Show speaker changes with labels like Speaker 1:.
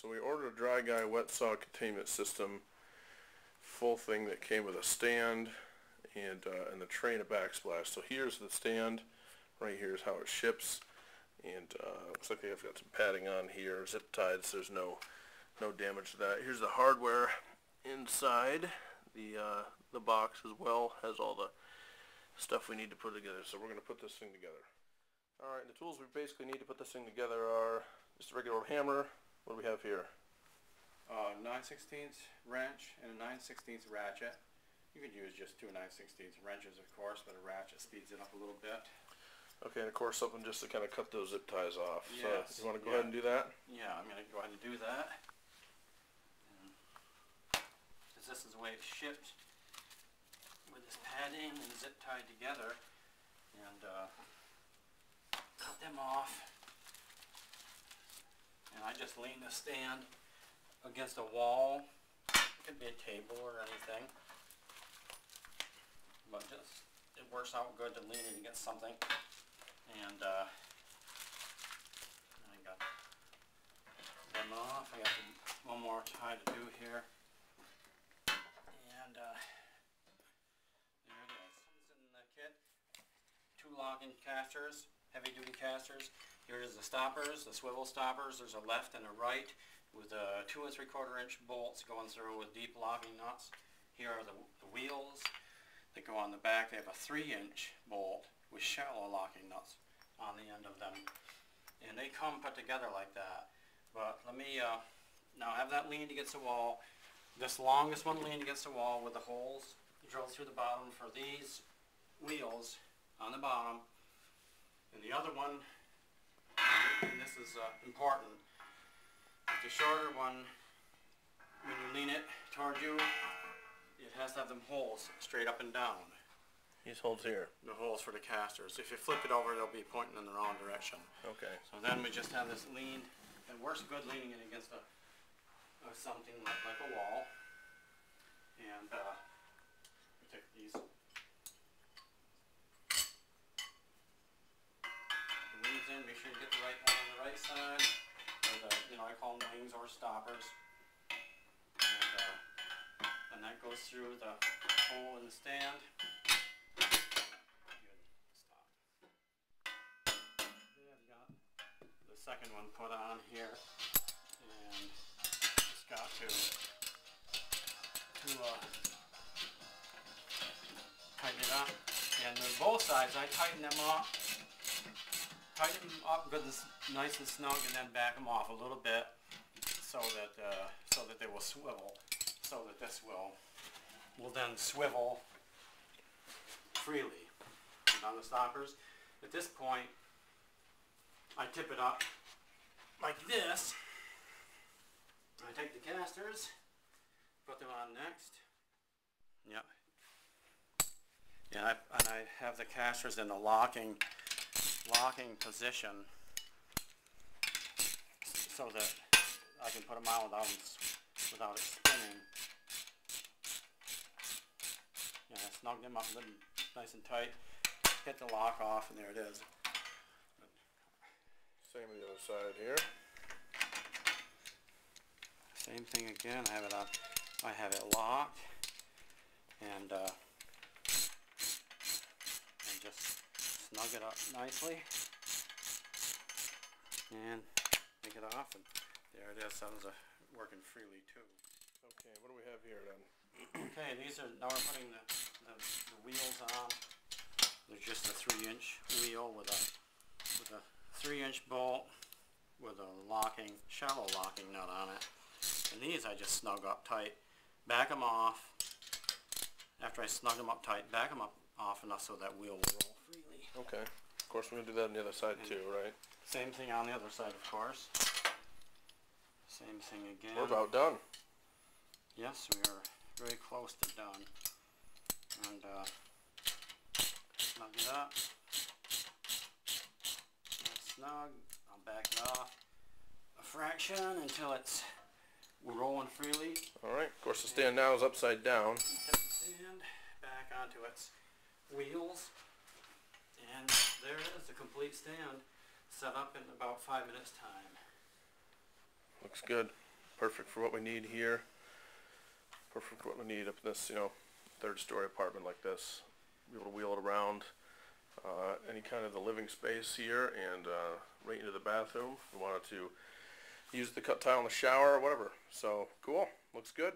Speaker 1: So we ordered a dry guy Wetsaw containment system, full thing that came with a stand and the tray and a backsplash. So here's the stand, right here is how it ships, and looks like they've got some padding on here, zip tied, so there's no damage to that. Here's the hardware inside. The box as well has all the stuff we need to put together. So we're going to put this thing together. Alright, the tools we basically need to put this thing together are just a regular old hammer. What do we have here?
Speaker 2: 9/16 wrench and a 9/16 ratchet. You could use just two 9/16 wrenches, of course, but a ratchet speeds it up a little bit.
Speaker 1: Okay, and of course something just to kind of cut those zip ties off.
Speaker 2: Yes,
Speaker 1: so you want to go ahead and do that?
Speaker 2: Yeah, I'm going to go ahead and do that. Because this is the way it's shipped, with this padding and zip tied together. And cut them off. And I just lean the stand against a wall. It could be a table or anything. But just, it works out good to lean it against something. And I got them off. I got one more tie to do here. And there it is. It's in the kit. Two locking casters, heavy duty casters. Here is the stoppers, the swivel stoppers. There's a left and a right with 2 3/4 inch bolts going through with deep locking nuts. Here are the wheels that go on the back. They have a 3-inch bolt with shallow locking nuts on the end of them. And they come put together like that. But let me now have that leaned against the wall. This longest one leaned against the wall with the holes drilled through the bottom for these wheels on the bottom. And the other one, and this is important, the shorter one, when you lean it toward you, it has to have them holes straight up and down.
Speaker 1: These holes here?
Speaker 2: The holes for the casters. If you flip it over, they'll be pointing in the wrong direction.
Speaker 1: Okay.
Speaker 2: So then we just have this leaned. It works good leaning it against something like a wall. And we take these wings in. Make sure you get the right one on the right side. Or I call them wings or stoppers. And that goes through the hole in the stand. Good. Stop. There I've got the second one put on here, and it's got to tighten it up. And on both sides, I tighten them up. Tighten them up good, nice and snug, and then back them off a little bit, so that they will swivel. So that this will then swivel freely. And on the stoppers, at this point, I tip it up like this. I take the casters, put them on next. Yep. Yeah, and I have the casters in the locking position, so that I can put them on without it spinning. Yeah, snug them up good, nice and tight. Get the lock off, and there it is.
Speaker 1: Same on the other side here.
Speaker 2: Same thing again. I have it locked, and just snug it up nicely, and take it off, and there it is. That was working freely too.
Speaker 1: Okay, what do we have here then?
Speaker 2: Okay, now we're putting the wheels on. There's just a 3-inch wheel with a 3-inch bolt with a shallow locking nut on it. And these I just snug up tight, back them off. After I snug them up tight, back them off enough so that wheel will roll freely.
Speaker 1: Okay. Of course, we're going to do that on the other side too, right?
Speaker 2: Same thing on the other side, of course. Same thing again.
Speaker 1: We're about done.
Speaker 2: Yes, we are very close to done. And snug it up. That's snug. I'll back it off a fraction until it's rolling freely.
Speaker 1: Alright, of course the stand now is upside down.
Speaker 2: Take the stand back onto its wheels. And there it is, the complete stand set up in about 5 minutes time.
Speaker 1: Looks good. perfect for what we need here. Perfect for what we need up in this, third story apartment like this. Be able to wheel it around any kind of the living space here and right into the bathroom. We wanted to use the cut tile in the shower or whatever. So cool, looks good.